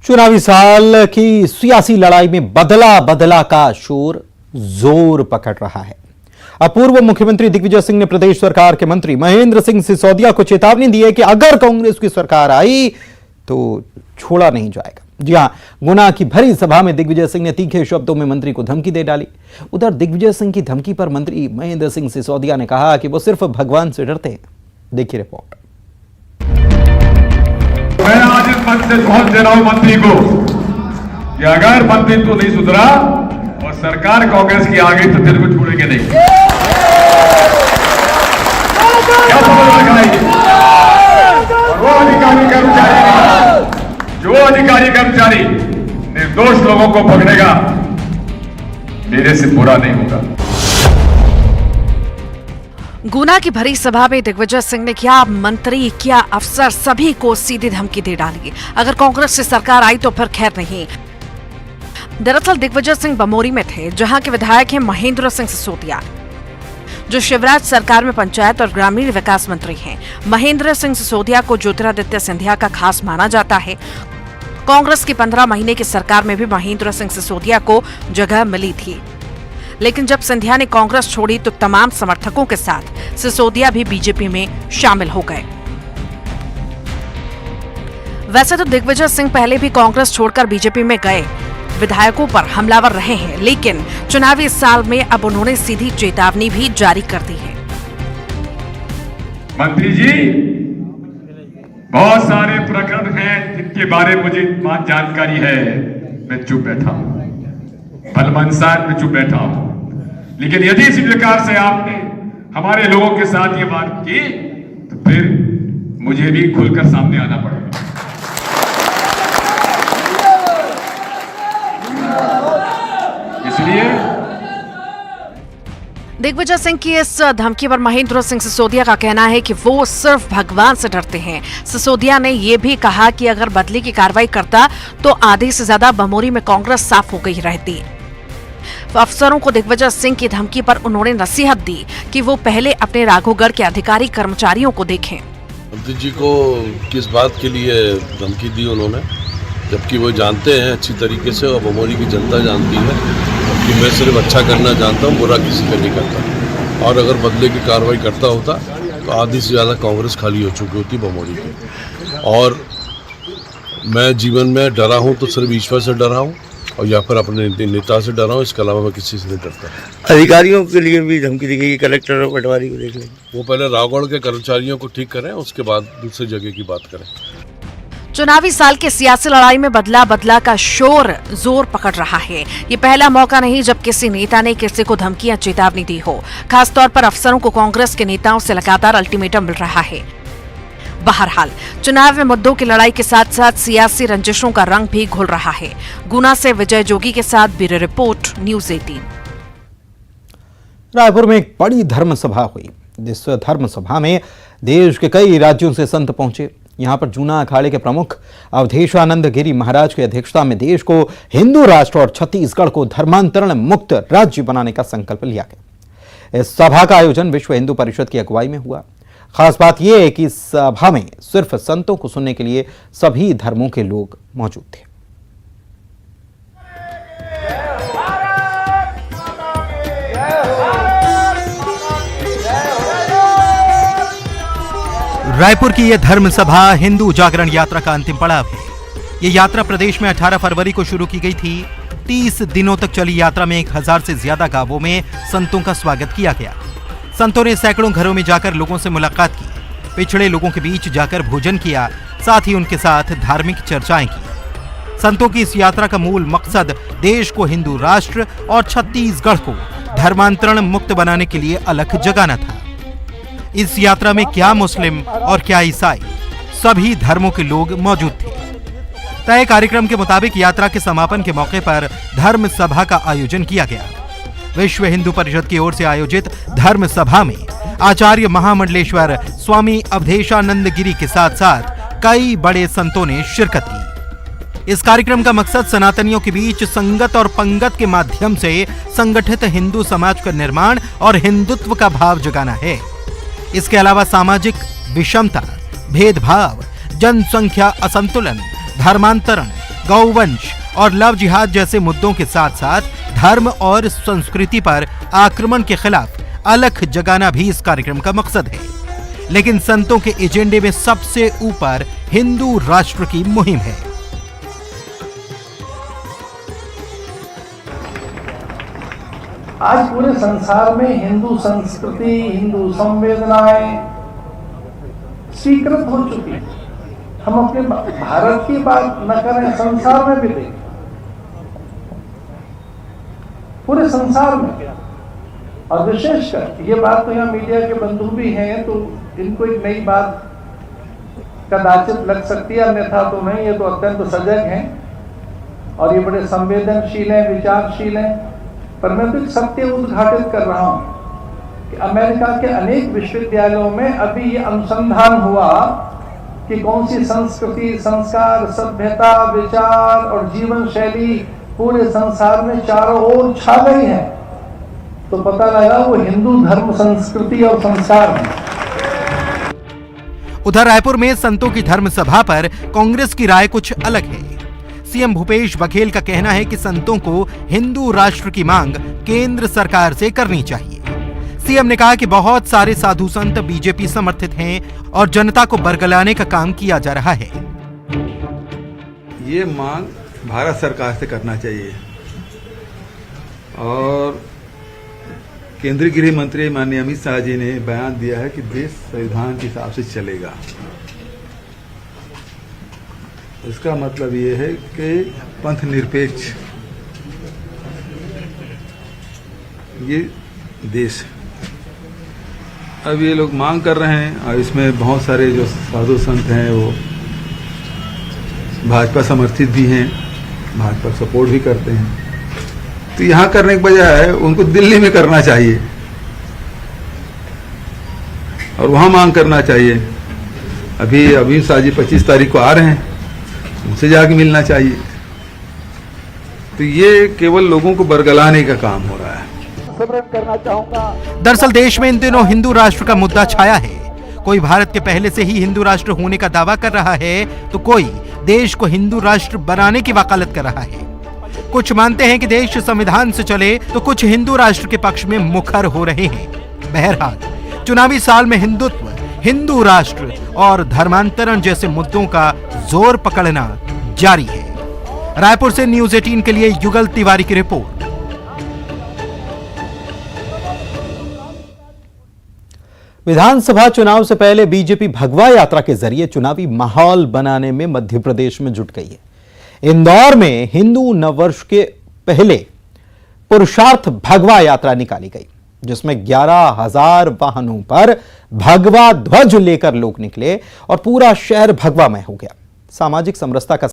चुनावी साल की सियासी लड़ाई में बदला बदला का शोर जोर पकड़ रहा है। अब पूर्व मुख्यमंत्री दिग्विजय सिंह ने प्रदेश सरकार के मंत्री महेंद्र सिंह सिसोदिया को चेतावनी दी है कि अगर कांग्रेस की सरकार आई तो छोड़ा नहीं जाएगा। जी हां, गुना की भरी सभा में दिग्विजय सिंह ने तीखे शब्दों में मंत्री को धमकी दे डाली। उधर दिग्विजय सिंह की धमकी पर मंत्री महेंद्र सिंह सिसोदिया ने कहा कि वो सिर्फ भगवान से डरते हैं। देखिए रिपोर्ट। मैं आज इस मंच से बहुत दे रहा हूं मंत्री को कि अगर मंत्री तो नहीं सुधरा और सरकार कांग्रेस की आ गई तो तेरे को छोड़ेंगे नहीं। क्या समझ रखा है? वो अधिकारी कर्मचारी निर्दोष लोगों को पकड़ेगा, मेरे से बुरा नहीं होगा। गुना की भरी सभा में दिग्विजय सिंह ने क्या मंत्री क्या अफसर सभी को सीधी धमकी दे डाली। अगर कांग्रेस से सरकार आई तो फिर खैर नहीं। दरअसल दिग्विजय सिंह बमोरी में थे, जहां के विधायक हैं महेंद्र सिंह सिसोदिया, जो शिवराज सरकार में पंचायत और ग्रामीण विकास मंत्री हैं। महेंद्र सिंह सिसोदिया को ज्योतिरादित्य सिंधिया का खास माना जाता है। कांग्रेस की 15 महीने की सरकार में भी महेंद्र सिंह सिसोदिया को जगह मिली थी, लेकिन जब सिंधिया ने कांग्रेस छोड़ी तो तमाम समर्थकों के साथ सिसोदिया भी बीजेपी में शामिल हो गए। वैसे तो दिग्विजय सिंह पहले भी कांग्रेस छोड़कर बीजेपी में गए, विधायकों पर हमलावर रहे हैं, लेकिन चुनावी साल में अब उन्होंने सीधी चेतावनी भी जारी कर दी है। मंत्री जी, बहुत सारे प्रकरण हैं जिनके बारे में मुझे जानकारी है, मैं चुप बैठा हूं, भलमनसाहब में चुप बैठा हूं। लेकिन यदि इसी प्रकार से आपने हमारे लोगों के साथ ये बात की तो फिर मुझे भी खुलकर सामने आना पड़ेगा। इसलिए दिग्विजय सिंह की इस धमकी पर महेंद्र सिंह सिसोदिया का कहना है कि वो सिर्फ भगवान से डरते हैं। सिसोदिया ने यह भी कहा कि अगर बदले की कार्रवाई करता तो आधे से ज्यादा बमोरी में कांग्रेस साफ हो गई रहती। अफसरों को दिग्विजय सिंह की धमकी पर उन्होंने नसीहत दी कि वो पहले अपने राघोगढ़ के अधिकारी कर्मचारियों को देखें। मंत्री जी को किस बात के लिए धमकी दी उन्होंने, जबकि वो जानते हैं अच्छी तरीके से और बमोरी की जनता जानती है कि मैं सिर्फ अच्छा करना जानता हूँ, बुरा किसी का नहीं करता। और अगर बदले की कार्रवाई करता होता तो आधी से ज़्यादा कांग्रेस खाली हो चुकी होती बमोरी की। और मैं जीवन में डरा हूँ तो सिर्फ ईश्वर से डरा हूँ और या फिर अपने नेता से डरा हूँ, इसके अलावा मैं किसी से नहीं डरता। अधिकारियों के लिए भी धमकी दी गई, कलेक्टर और पटवारी को देख लेंगे। वो पहले रावगढ़ के कर्मचारियों को ठीक करें, उसके बाद दूसरी जगह की बात करें। चुनावी साल के सियासी लड़ाई में बदला बदला का शोर जोर पकड़ रहा है। ये पहला मौका नहीं जब किसी नेता ने किसी को धमकी या चेतावनी दी हो। खासतौर पर अफसरों को कांग्रेस के नेताओं से लगातार अल्टीमेटम मिल रहा है। बहरहाल चुनाव में मुद्दों की लड़ाई के साथ साथ सियासी रंजिशों का रंग भी घुल रहा है। गुना से विजय जोगी के साथ ब्यूरो रिपोर्ट, न्यूज़ 18। रायपुर में एक बड़ी धर्म सभा हुई, जिस धर्म सभा में देश के कई राज्यों से संत पहुंचे। यहां पर जूना अखाड़े के प्रमुख अवधेशानंद गिरी महाराज की अध्यक्षता में देश को हिंदू राष्ट्र और छत्तीसगढ़ को धर्मांतरण मुक्त राज्य बनाने का संकल्प लिया गया। इस सभा का आयोजन विश्व हिंदू परिषद की अगुवाई में हुआ। खास बात यह है कि इस सभा में सिर्फ संतों को सुनने के लिए सभी धर्मों के लोग मौजूद थे। रायपुर की यह धर्म सभा हिंदू जागरण यात्रा का अंतिम पड़ाव है। ये यात्रा प्रदेश में 18 फरवरी को शुरू की गई थी। 30 दिनों तक चली यात्रा में 1000 से ज्यादा गांवों में संतों का स्वागत किया गया। संतों ने सैकड़ों घरों में जाकर लोगों से मुलाकात की, पिछड़े लोगों के बीच जाकर भोजन किया, साथ ही उनके साथ धार्मिक चर्चाएं की। संतों की इस यात्रा का मूल मकसद देश को हिंदू राष्ट्र और छत्तीसगढ़ को धर्मांतरण मुक्त बनाने के लिए अलख जगाना था। इस यात्रा में क्या मुस्लिम और क्या ईसाई, सभी धर्मों के लोग मौजूद थे। तय कार्यक्रम के मुताबिक यात्रा के समापन के मौके पर धर्म सभा का आयोजन किया गया। विश्व हिंदू परिषद की ओर से आयोजित धर्म सभा में आचार्य महामंडलेश्वर स्वामी अवधेशानंद गिरी के साथ साथ कई बड़े संतों ने शिरकत की। इस कार्यक्रम का मकसद सनातनियों के बीच संगत और पंगत के माध्यम से संगठित हिंदू समाज का निर्माण और हिंदुत्व का भाव जगाना है। इसके अलावा सामाजिक विषमता, भेदभाव, जनसंख्या असंतुलन, धर्मांतरण, गौवंश और लव जिहाद जैसे मुद्दों के साथ साथ धर्म और संस्कृति पर आक्रमण के खिलाफ अलख जगाना भी इस कार्यक्रम का मकसद है। लेकिन संतों के एजेंडे में सबसे ऊपर हिंदू राष्ट्र की मुहिम है। आज पूरे संसार में हिंदू संस्कृति, हिंदू संवेदनाएं स्वीकृत हो चुकी है। हम अपने भारत की बात न करें, संसार में भी देखें, पूरे संसार में। और विशेषकर ये बात तो यहाँ मीडिया के बंधु भी हैं, तो इनको एक नई बात कदाचित लग सकती है, अन्यथा तो नहीं। ये तो अत्यंत सजग हैं और ये बड़े संवेदनशील हैं, विचारशील हैं। पर मैं तो एक सत्य उद्घाटित कर रहा हूं कि अमेरिका के अनेक विश्वविद्यालयों में अभी ये अनुसंधान हुआ कि कौन सी संस्कृति, संस्कार, सभ्यता, विचार और जीवन शैली पूरे संसार में चारों ओर छा गई है। तो पता लगा वो हिंदू धर्म, संस्कृति और संस्कार है। उधर रायपुर में संतों की धर्म सभा पर कांग्रेस की राय कुछ अलग है। सीएम भूपेश बघेल का कहना है कि संतों को हिंदू राष्ट्र की मांग केंद्र सरकार से करनी चाहिए। सीएम ने कहा कि बहुत सारे साधु संत बीजेपी समर्थित हैं और जनता को बरगलाने का काम किया जा रहा है। ये मांग भारत सरकार से करना चाहिए और केंद्रीय गृह मंत्री माननीय अमित शाह जी ने बयान दिया है कि देश संविधान के हिसाब से चलेगा। इसका मतलब ये है कि पंथ निरपेक्ष ये देश। अब ये लोग मांग कर रहे हैं और इसमें बहुत सारे जो साधु संत हैं वो भाजपा समर्थित भी हैं, भाजपा सपोर्ट भी करते हैं। तो यहाँ करने के बजाय उनको दिल्ली में करना चाहिए और वहाँ मांग करना चाहिए। अभी अमित शाह जी 25 तारीख को आ रहे हैं, उनसे जाके मिलना चाहिए। तो ये केवल लोगों को बरगलाने का काम हो रहा है। करना चाहूंगा। दरअसल देश में इन दिनों हिंदू राष्ट्र का मुद्दा छाया है। कोई भारत के पहले से ही हिंदू राष्ट्र होने का दावा कर रहा है, तो कोई देश को हिंदू राष्ट्र बनाने की वकालत कर रहा है। कुछ मानते हैं कि देश संविधान से चले, तो कुछ हिंदू राष्ट्र के पक्ष में मुखर हो रहे हैं। बहरहाल चुनावी साल में हिंदुत्व, हिंदू राष्ट्र और धर्मांतरण जैसे मुद्दों का जोर पकड़ना जारी है। रायपुर से न्यूज़ 18 के लिए युगल तिवारी की रिपोर्ट। विधानसभा चुनाव से पहले बीजेपी भगवा यात्रा के जरिए चुनावी माहौल बनाने में मध्य प्रदेश में जुट गई है। इंदौर में हिंदू नववर्ष के पहले पुरुषार्थ भगवा यात्रा निकाली गई, जिसमें 11,000 वाहनों पर भगवा ध्वज लेकर लोग निकले और पूरा शहर भगवामय हो गया। सामाजिक समरसता का